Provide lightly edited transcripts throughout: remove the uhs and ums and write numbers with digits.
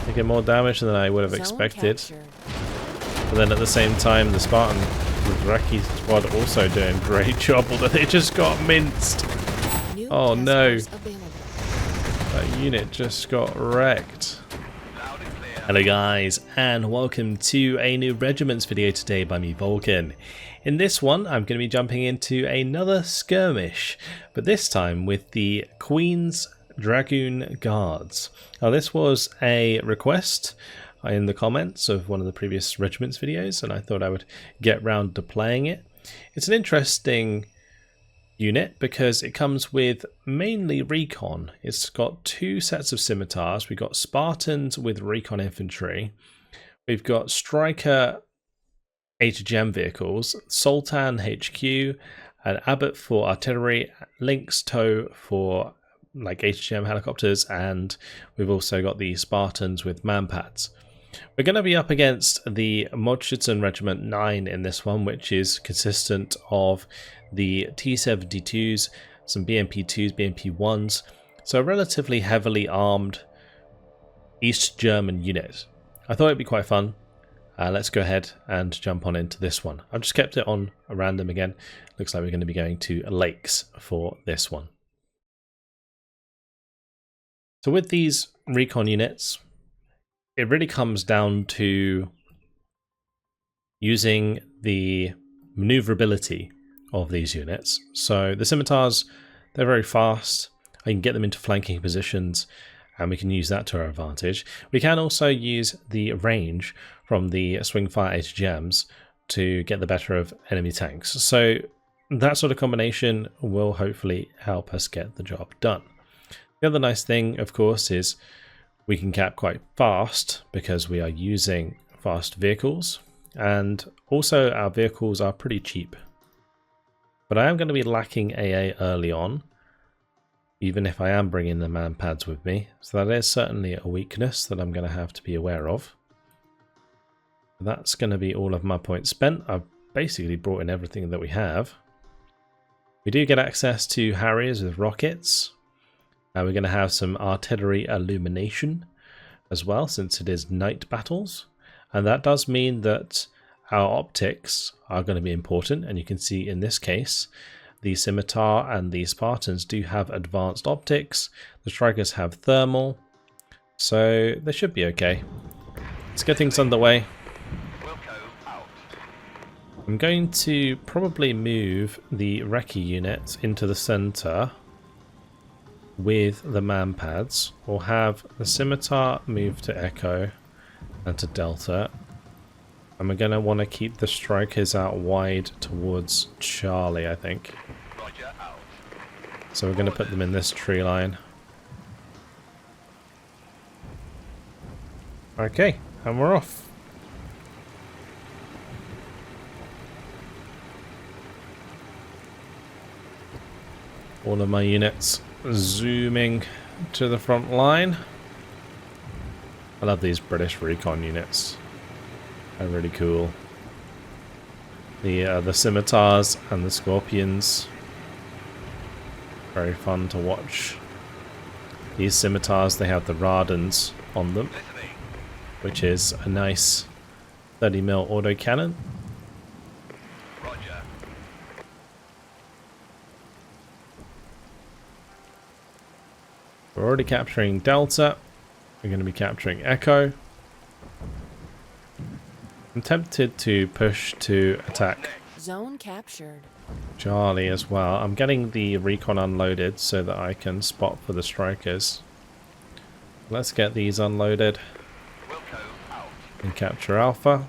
taking more damage than I would have expected. But then at the same time, the Spartan with Recce squad also doing a great job, although they just got minced. Oh no. That unit just got wrecked. Hello guys, and welcome to a new Regiments video today by me, Vulcan. In this one, I'm going to be jumping into another skirmish, but this time with the Queen's Dragoon Guards. Now this was a request in the comments of one of the previous Regiments videos, and I thought I would get round to playing it. It's an interesting unit because it comes with mainly Recon. It's got two sets of scimitars. We've got Spartans with Recon infantry. We've got Striker HGM vehicles, Sultan HQ, and Abbot for artillery, Lynx Tow for like HGM helicopters, and we've also got the Spartans with manpads. We're going to be up against the Modschützen Regiment 9 in this one, which is consistent of the T-72s, some BMP-2s, BMP-1s, so a relatively heavily armed East German unit. I thought it'd be quite fun. Let's go ahead and jump on into this one. I've just kept it on a random again. Looks like we're going to be going to lakes for this one. So with these Recon units, it really comes down to using the maneuverability of these units. So the scimitars, they're very fast. I can get them into flanking positions and we can use that to our advantage. We can also use the range from the swing fire HGMs to get the better of enemy tanks. So that sort of combination will hopefully help us get the job done. The other nice thing, of course, is we can cap quite fast because we are using fast vehicles, and also our vehicles are pretty cheap. But I am going to be lacking AA early on, even if I am bringing the manpads with me, so that is certainly a weakness that I'm going to have to be aware of. That's going to be all of my points spent. I've basically brought in everything that we have. We do get access to Harriers with rockets. We're going to have some artillery illumination as well, since it is night battles. And that does mean that our optics are going to be important. And you can see in this case, the scimitar and the Spartans do have advanced optics. The strikers have thermal. So they should be okay. Let's get things underway. I'm going to probably move the Recce unit into the center with the manpads, or have the scimitar move to Echo and to Delta, and we're going to want to keep the strikers out wide towards Charlie, I think. So we're going to put them in this tree line. Okay, and we're off. All of my units zooming to the front line. I love these British Recon units. They're really cool. The scimitars and the scorpions, very fun to watch. These scimitars, they have the Radans on them, which is a nice 30mm autocannon. We're already capturing Delta. We're going to be capturing Echo. I'm tempted to push to attack Zone captured. Charlie as well. I'm getting the Recon unloaded so that I can spot for the strikers. Let's get these unloaded and capture Alpha.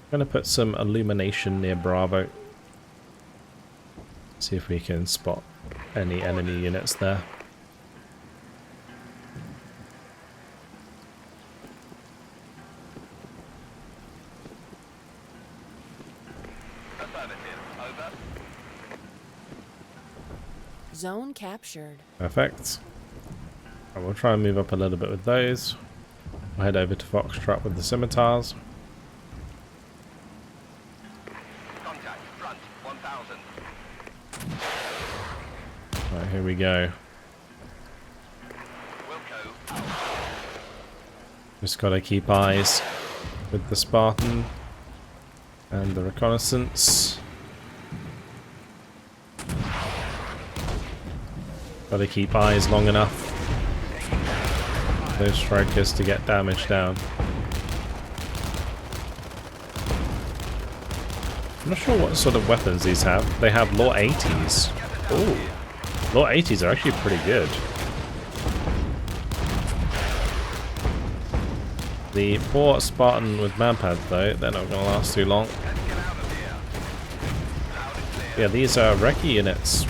I'm going to put some illumination near Bravo. See if we can spot any enemy units there. Zone captured. Perfect. And we'll try and move up a little bit with those. We'll head over to Foxtrot with the scimitars. Contact front 1000. Right, here we go. Just gotta keep eyes with the Spartan and the reconnaissance. Gotta keep eyes long enough for those strikers to get damage down. I'm not sure what sort of weapons these have. They have Law 80s. Ooh. Law 80s are actually pretty good. The poor Spartan with manpads though, they're not going to last too long. Yeah, these Recce units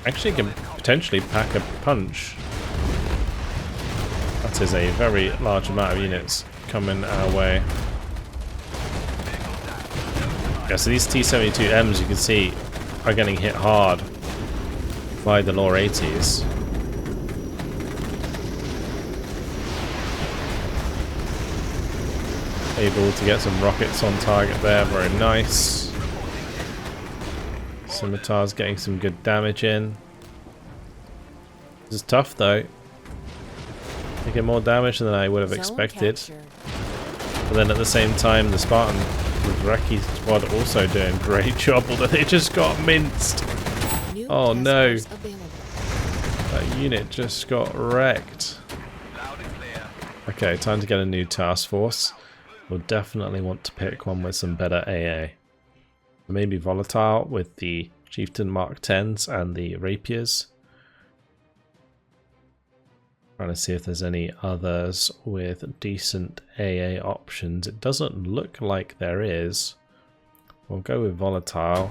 actually can potentially pack a punch. That is a very large amount of units coming our way. Yeah, so these T-72Ms you can see are getting hit hard by the Law 80s. Able to get some rockets on target there, very nice. Scimitar's getting some good damage in. This is tough though. Taking more damage than I would have expected. But then at the same time, the Spartan with Recce squad also doing a great job, although they just got minced. Oh no. That unit just got wrecked. Okay, time to get a new task force. We'll definitely want to pick one with some better AA. Maybe Volatile with the Chieftain Mark 10s and the Rapiers. Trying to see if there's any others with decent AA options. It doesn't look like there is. We'll go with Volatile.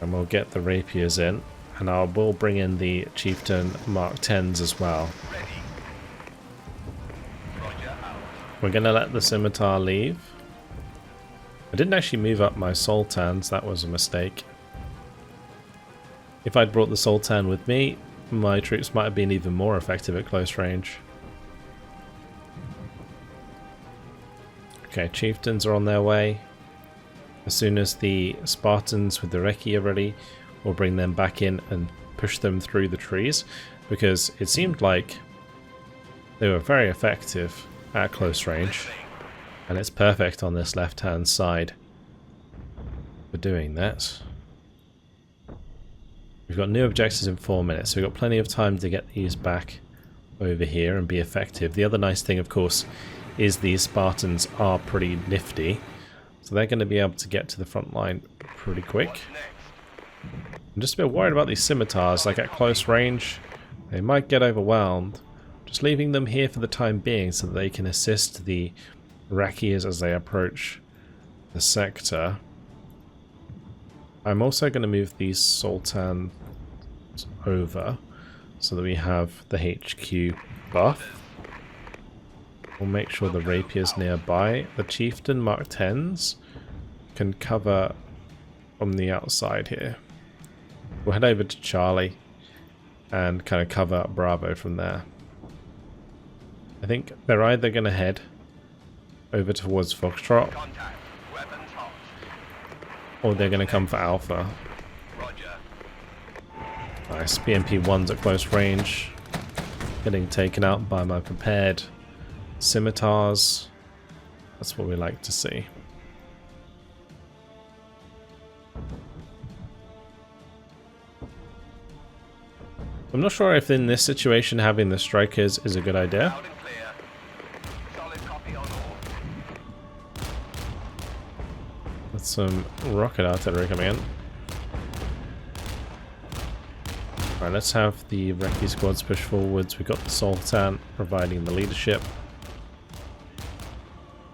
And we'll get the Rapiers in. And I will bring in the Chieftain Mark 10s as well. We're going to let the Scimitar leave. I didn't actually move up my Sultans, that was a mistake. If I'd brought the Sultan with me, my troops might have been even more effective at close range. Okay, Chieftains are on their way. As soon as the Spartans with the Recce are ready, we'll bring them back in and push them through the trees, because it seemed like they were very effective at close range, and it's perfect on this left hand side for doing that. We've got new objectives in 4 minutes, so we've got plenty of time to get these back over here and be effective. The other nice thing, of course, is these Spartans are pretty nifty, so they're going to be able to get to the front line pretty quick. I'm just a bit worried about these Scimitars. Like at close range, they might get overwhelmed. Just leaving them here for the time being so that they can assist the Recce's as they approach the sector. I'm also going to move these Sultans over so that we have the HQ buff. We'll make sure the Rapier's nearby. The Chieftain Mark 10s can cover from the outside here. We'll head over to Charlie and kind of cover Bravo from there. I think they're either going to head over towards Foxtrot, or they're going to come for Alpha. Nice, BMP-1's at close range. Getting taken out by my prepared Scimitars. That's what we like to see. I'm not sure if in this situation having the strikers is a good idea. With some rocket artillery coming in. Alright, let's have the Recce squads push forwards. We've got the Sultan providing the leadership.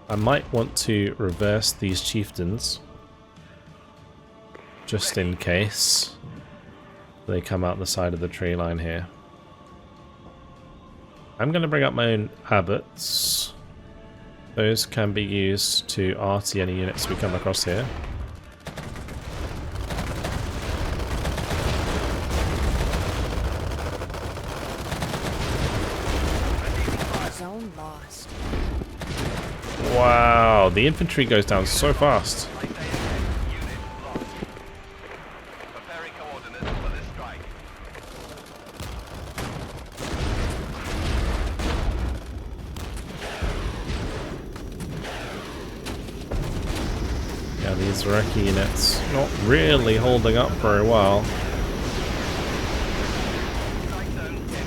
I might want to reverse these chieftains just in case they come out the side of the tree line here. I'm going to bring up my own abbots. Those can be used to arty any units we come across here. Zone lost. Wow, the infantry goes down so fast. these Recce units not really holding up very well.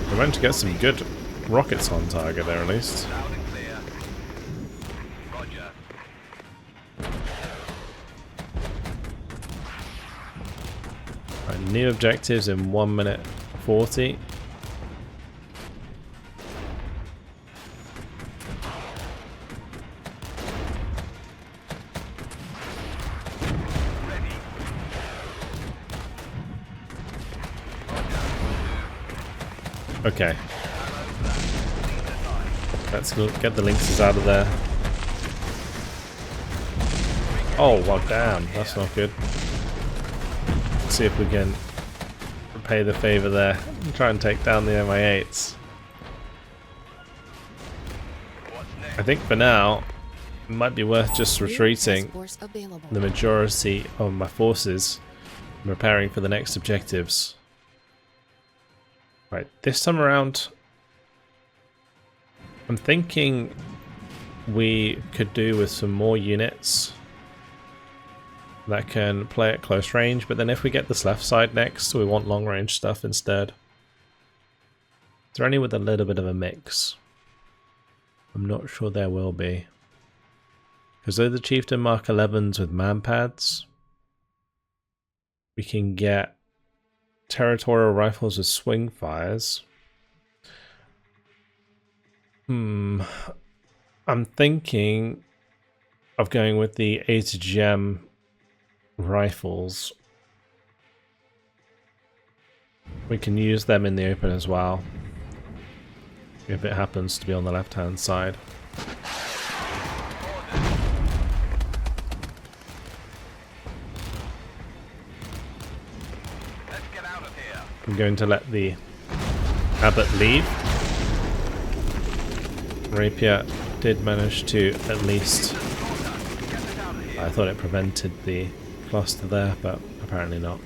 We managed to get some good rockets on target there at least. Loud and clear. Roger. Right, new objectives in 1 minute 40. Okay. Let's get the Lynxes out of there. Oh, well, damn. That's not good. Let's see if we can repay the favor there and try and take down the MI8s. I think for now, it might be worth just retreating the majority of my forces and preparing for the next objectives. Right, this time around, I'm thinking we could do with some more units that can play at close range, but then if we get this left side next, we want long range stuff instead. Is there any with a little bit of a mix? I'm not sure there will be. Because though the Chieftain Mark 11s with man pads, we can get territorial rifles with swing fires. I'm thinking of going with the A2GM rifles. We can use them in the open as well, if it happens to be on the left hand side. I'm going to let the Abbot leave. Rapier did manage to at least... I thought it prevented the cluster there, but apparently not.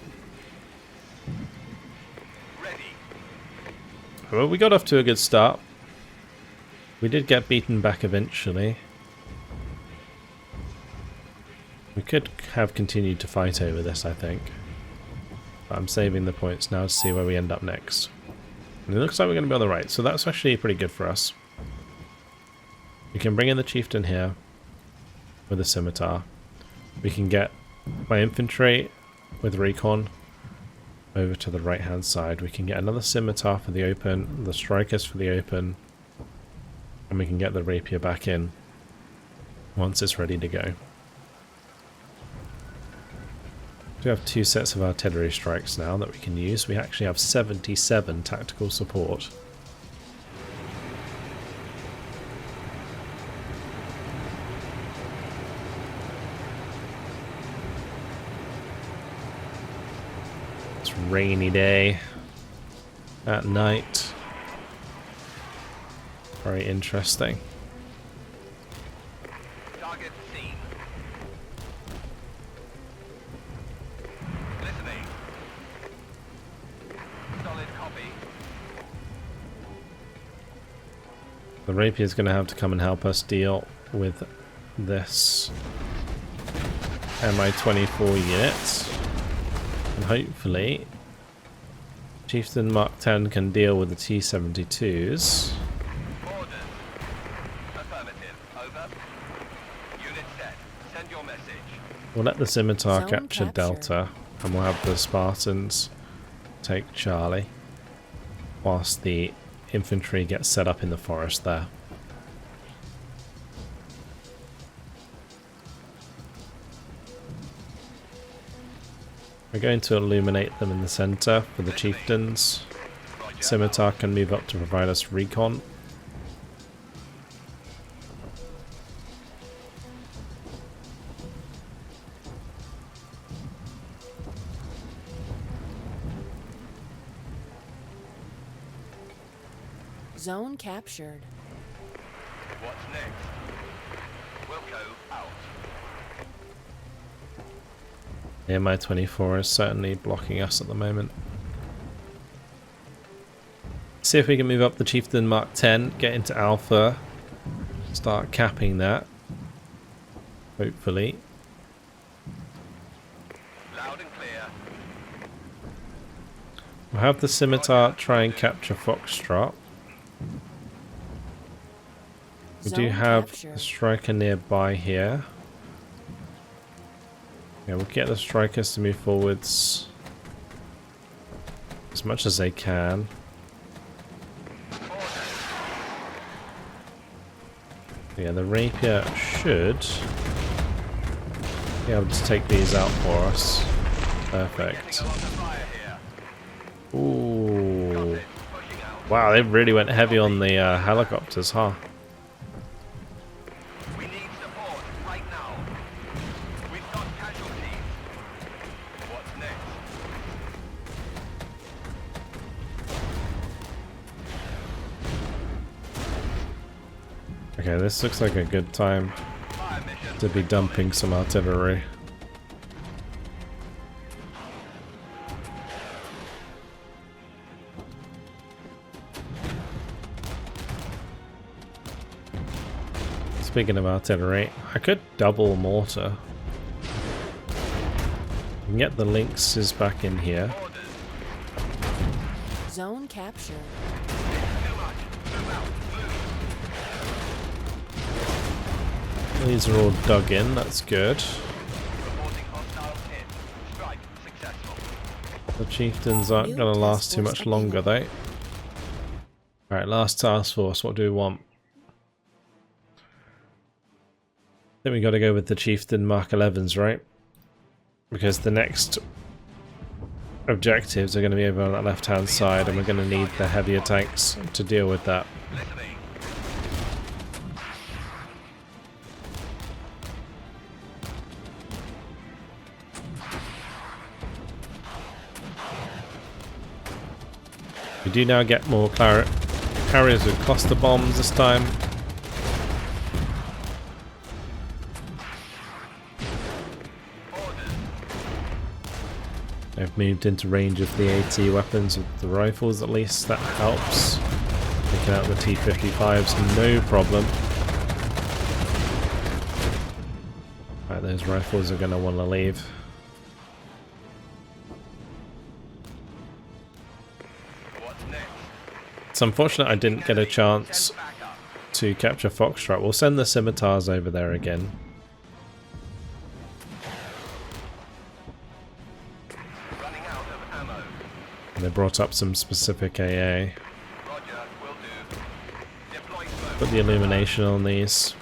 Well, we got off to a good start. We did get beaten back eventually. We could have continued to fight over this, I think. I'm saving the points now to see where we end up next. And it looks like we're going to be on the right, so that's actually pretty good for us. We can bring in the Chieftain here with a scimitar. We can get my infantry with Recon over to the right hand side. We can get another scimitar for the open, the strikers for the open, and we can get the rapier back in once it's ready to go. We have 2 sets of artillery strikes now that we can use. We actually have 77 tactical support. It's a rainy day at night. Very interesting. The rapier is going to have to come and help us deal with this Mi-24 unit, and hopefully Chieftain Mark 10 can deal with the T-72s. We'll let the scimitar capture Delta, and we'll have the Spartans take Charlie, whilst the infantry gets set up in the forest there. We're going to illuminate them in the center for the chieftains. Scimitar can move up to provide us recon. Zone captured. What's next? Wilco out. The Mi-24 is certainly blocking us at the moment. See if we can move up the Chieftain Mark 10, get into Alpha, start capping that. Hopefully. We'll have the scimitar try and capture Foxtrot. We do have a striker nearby here. Yeah, we'll get the strikers to move forwards as much as they can. Yeah, the rapier should be able to take these out for us. Perfect. Ooh. Wow, they really went heavy on the helicopters, huh? We need support right now. We've got casualties. What's next? Okay, this looks like a good time to be dumping some artillery. Speaking of artillery, I could double mortar. You can get the lynxes back in here. Zone captured. These are all dug in, that's good. Reporting hostile hit. Strike successful. The chieftains aren't going to last too much longer though. Alright, last task force, what do we want? I think we got to go with the chieftain Mark 11s, right? Because the next objectives are going to be over on that left hand side and we're going to need the heavier tanks to deal with that. We do now get more carriers with cluster bombs this time. I've moved into range of the AT weapons with the rifles at least, that helps. Taking out the T-55s, no problem. Right, those rifles are going to want to leave. It's unfortunate I didn't get a chance to capture Foxtrot. We'll send the scimitars over there again. They brought up some specific AA. Put the illumination on these.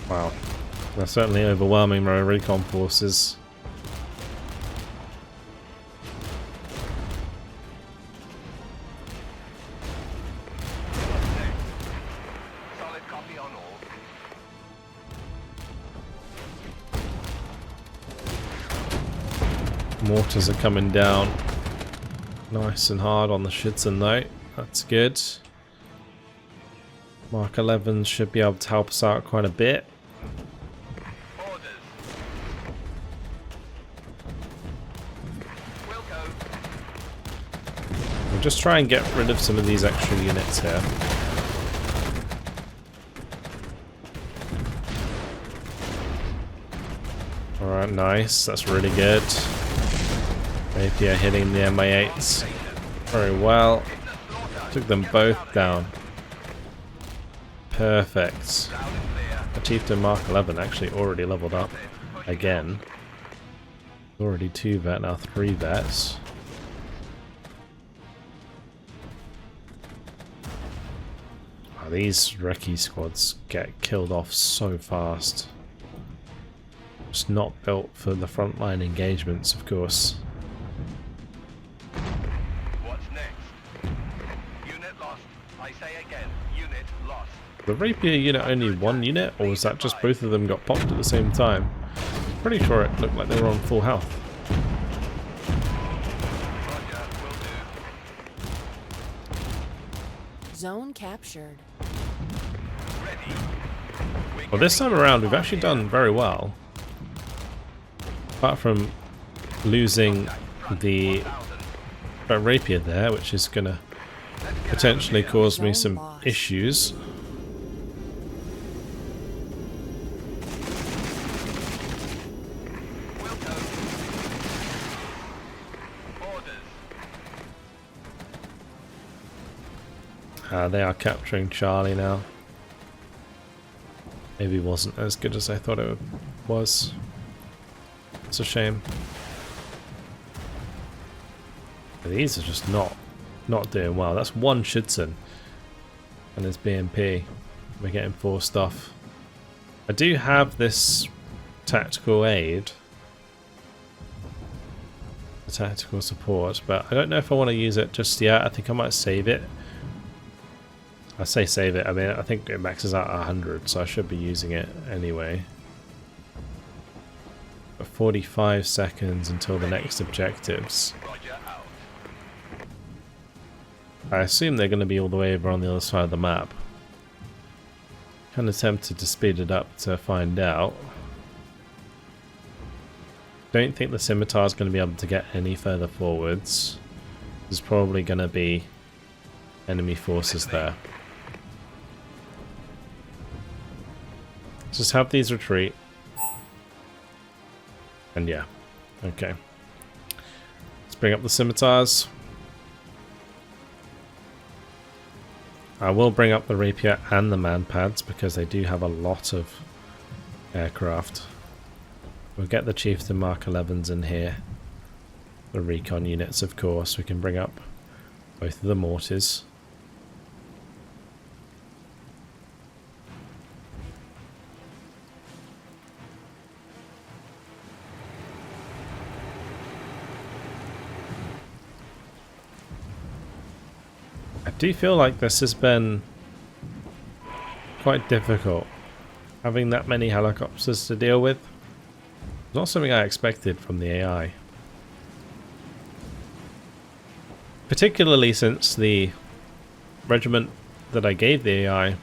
Wow. They're certainly overwhelming my Recon forces. Mortars are coming down nice and hard on the Schützen though. That's good. Mark 11 should be able to help us out quite a bit. We'll just try and get rid of some of these extra units here. Alright, nice. That's really good. Rapier hitting the MI8s very well. Took them both down. Perfect. The Chieftain Mark 11 actually already leveled up again. Already 2 vet, now 3 vets. Oh, these recce squads get killed off so fast. Just not built for the frontline engagements, of course. The Rapier unit only 1 unit, or was that just both of them got popped at the same time? Pretty sure it looked like they were on full health. Zone captured. Well, this time around we've actually done very well. Apart from losing the Rapier there, which is gonna potentially cause me some issues. They are capturing Charlie now. Maybe wasn't as good as I thought it was. It's a shame. But these are just not doing well. That's one Schützen and his BMP. We're getting 4 stuff. I do have this tactical aid, the tactical support, but I don't know if I want to use it just yet. I think I might save it. I say save it, I mean I think it maxes out at 100, so I should be using it anyway. But 45 seconds until the next objectives. I assume they're going to be all the way over on the other side of the map. Kind of tempted to speed it up to find out. Don't think the scimitar is going to be able to get any further forwards. There's probably going to be enemy forces there. Just have these retreat. And yeah, okay. Let's bring up the scimitars. I will bring up the rapier and the manpads because they do have a lot of aircraft. We'll get the Chieftain Mark 11s in here. The Recon units, of course. We can bring up both of the mortars. I do feel like this has been quite difficult, having that many helicopters to deal with. It's not something I expected from the AI. Particularly since the regiment that I gave the AI,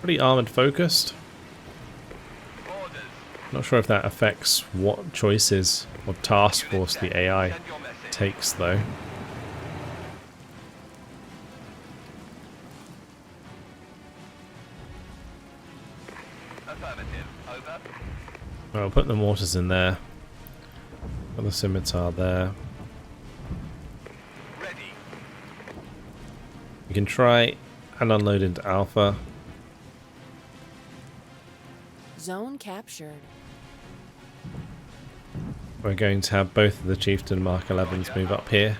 pretty armoured focused. Not sure if that affects what choices or task force the AI takes though. I'll put the mortars in there. Put the scimitar there. We can try and unload into Alpha. Zone captured. We're going to have both of the Chieftain Mark 11s move up here.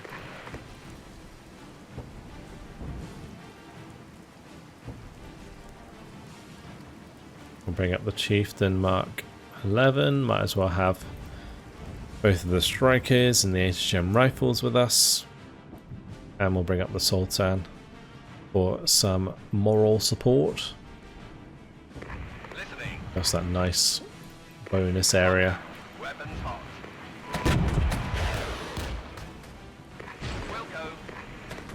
We'll bring up the Chieftain Mark 11. Might as well have both of the strikers and the HGM rifles with us. And we'll bring up the Sultan for some moral support. That's that nice bonus area.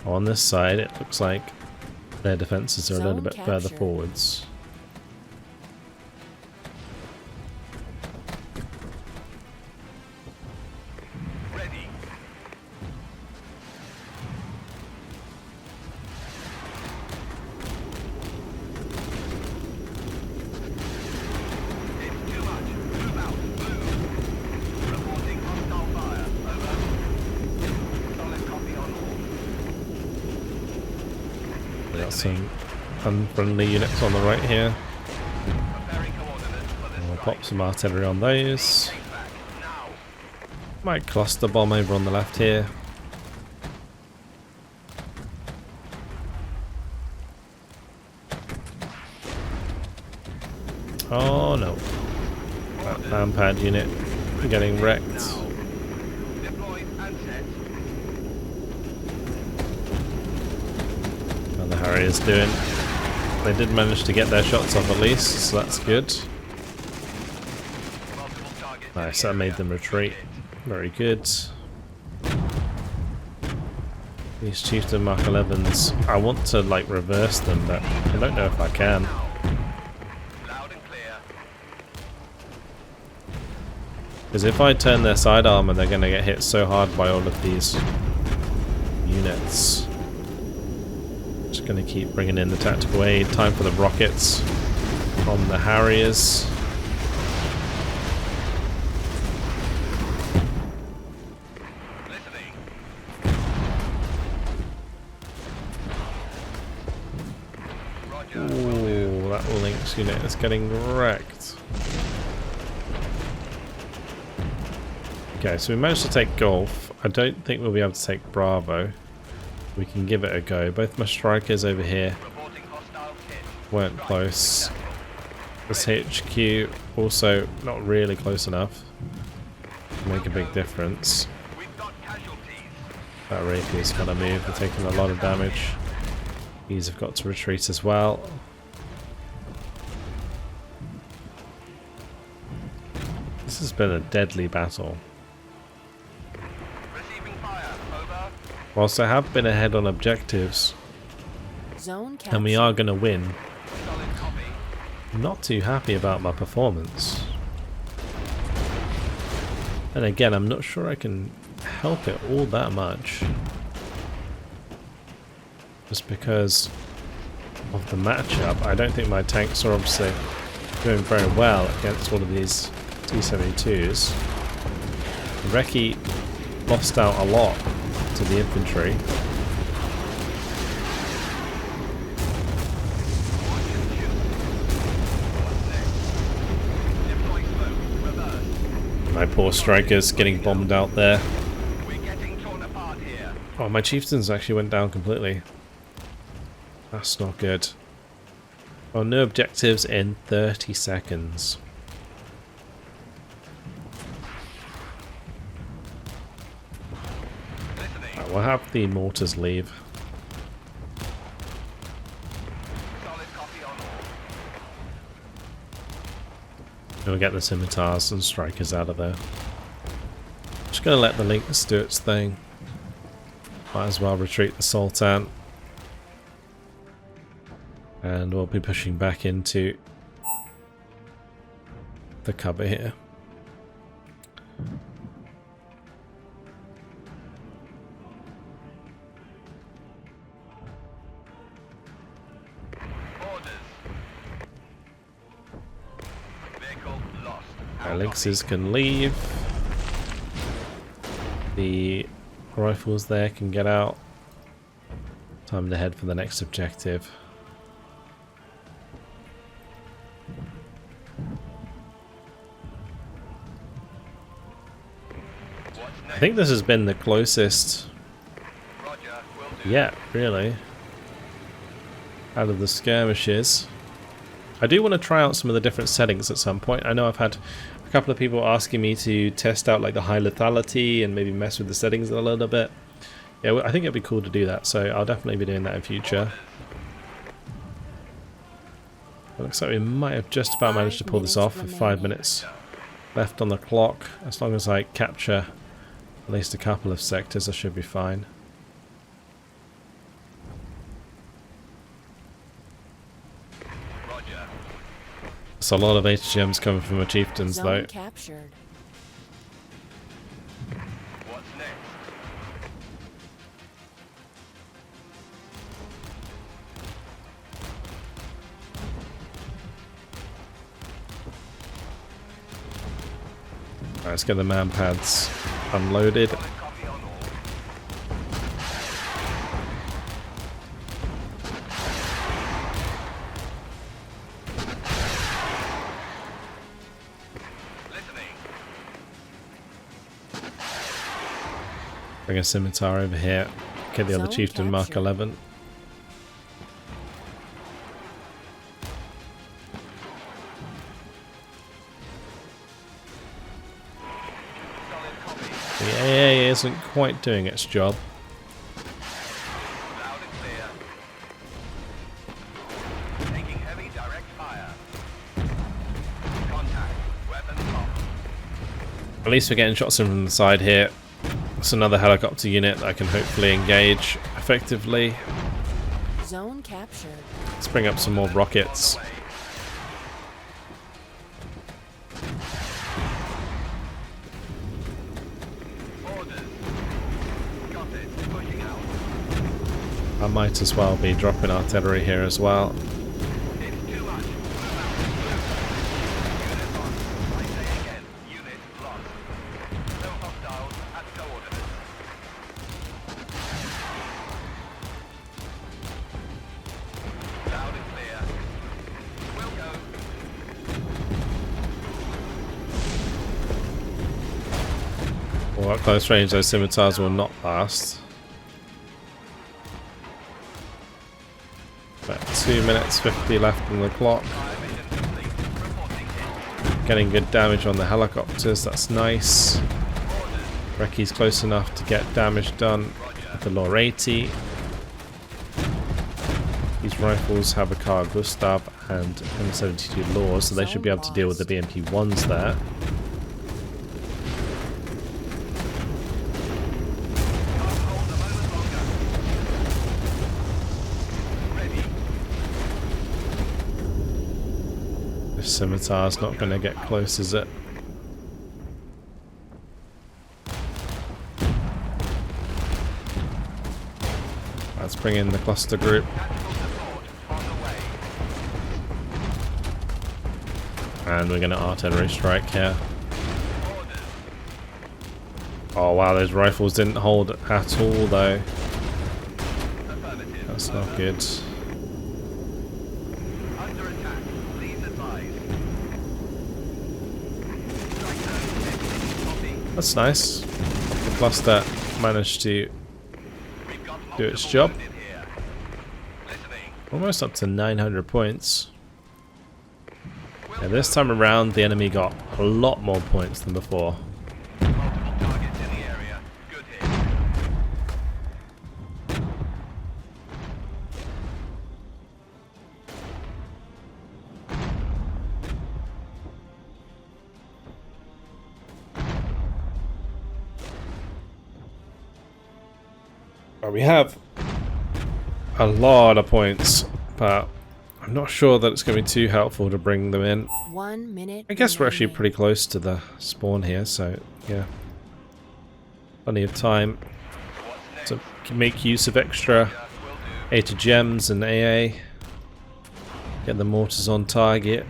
On this side, it looks like their defences are a little bit further forwards. Some unfriendly units on the right here. We'll pop some artillery on those. Might cluster bomb over on the left here. Oh no. That manpad unit getting wrecked. Harriers doing. They did manage to get their shots off at least, so that's good. Nice, that made them retreat. Very good. These Chieftain Mark 11s, I want to like reverse them, but I don't know if I can. Because if I turn their side armor, they're going to get hit so hard by all of these units. Just going to keep bringing in the tactical aid. Time for the rockets from the Harriers. Ooh, that Lynx unit is getting wrecked. Okay, so we managed to take Golf. I don't think we'll be able to take Bravo. We can give it a go. Both my strikers over here weren't close. This HQ also not really close enough to make a big difference. That Rapier's got to move. They're taking a lot of damage. These have got to retreat as well. This has been a deadly battle. Whilst I have been ahead on objectives, and we are going to win, I'm not too happy about my performance. And again, I'm not sure I can help it all that much. Just because of the matchup, I don't think my tanks are obviously doing very well against all of these T-72s. Recce lost out a lot to the infantry. My poor strikers getting bombed out there. Oh, my chieftains actually went down completely. That's not good. Oh, no objectives in 30 seconds. Right, we'll have the mortars leave. We'll get the scimitars and strikers out of there. Just gonna let the Lynx do its thing. Might as well retreat the Sultan. And we'll be pushing back into the cover here. Our Lynxes can leave. The rifles there can get out. Time to head for the next objective. I think this has been the closest yet, really, out of the skirmishes. I do want to try out some of the different settings at some point. I know I've had a couple of people asking me to test out like the high lethality and maybe mess with the settings a little bit. Yeah, I think it'd be cool to do that, so I'll definitely be doing that in future. It looks like we might have just about managed to pull this off with 5 minutes left on the clock. As long as I capture at least a couple of sectors, I should be fine. It's a lot of HGMs coming from the chieftains, though. Captured. What's next? Alright, let's get the man pads unloaded. Copy on all. Listening. Bring a scimitar over here. Get the other Zone chieftain, Mark captured. 11. Solid copy. The AA isn't quite doing its job. Loud and clear. Taking heavy direct fire. Contact. Weapon locked. At least we're getting shots in from the side here. It's another helicopter unit that I can hopefully engage effectively. Zone captured. Let's bring up some more rockets. Orders. Got it. Pushing out. I might as well be dropping artillery here as well. It's too much. Unit lost. I say again, unit lost. No hostiles at coordinates. Loud and clear. We'll go. Well, at close range, those scimitars will not last. About 2 minutes 50 left on the clock. Getting good damage on the helicopters, that's nice. Reki's close enough to get damage done with the Law 80. These rifles have a Carl Gustav and M72 Laws, so they should be able to deal with the BMP-1s there. This scimitar's not going to get close, is it? Let's bring in the cluster group. And we're going to artillery strike here. Oh wow, those rifles didn't hold at all though. That's not good. That's nice. The cluster managed to do its job. Almost up to 900 points. Yeah, this time around the enemy got a lot more points than before. We have a lot of points, but I'm not sure that it's going to be too helpful to bring them in. 1 minute. I guess we're actually pretty close to the spawn here, so yeah. Plenty of time to make use of extra HDGams and AA. Get the mortars on target.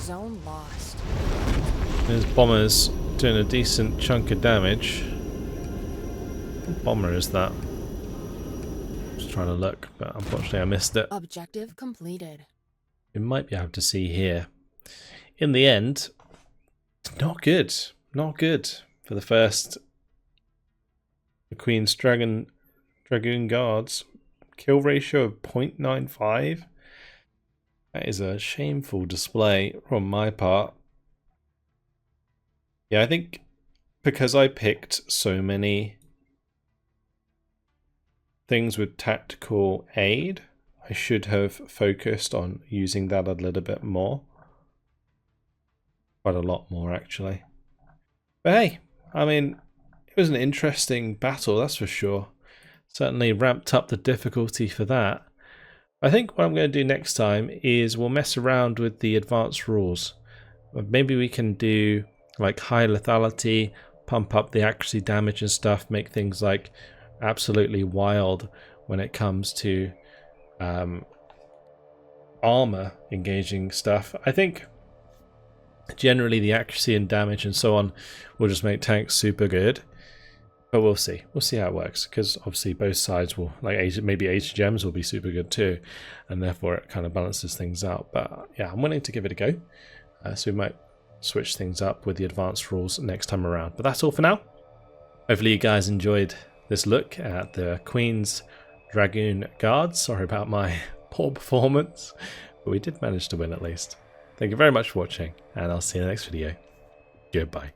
Zone lost. There's bombers doing a decent chunk of damage. What bomber is that? Just trying to look, but unfortunately I missed it. Objective completed. You might be able to see here. In the end, not good. Not good for the first Queen's Dragoon Guards. Kill ratio of 0.95. That is a shameful display from my part. Yeah, I think because I picked so many things with tactical aid, I should have focused on using that a little bit more. Quite a lot more, actually. But hey, I mean, it was an interesting battle, that's for sure. Certainly ramped up the difficulty for that. I think what I'm going to do next time is we'll mess around with the advanced rules. Maybe we can do like high lethality, pump up the accuracy damage and stuff, make things like absolutely wild when it comes to armor engaging stuff. I think generally the accuracy and damage and so on will just make tanks super good. But we'll see. We'll see how it works, because obviously both sides will, like maybe HDGams will be super good too, and therefore it kind of balances things out. But yeah, I'm willing to give it a go. So we might switch things up with the advanced rules next time around. But that's all for now. Hopefully you guys enjoyed this look at the Queen's Dragoon Guards. Sorry about my poor performance, but we did manage to win at least. Thank you very much for watching, and I'll see you in the next video. Goodbye.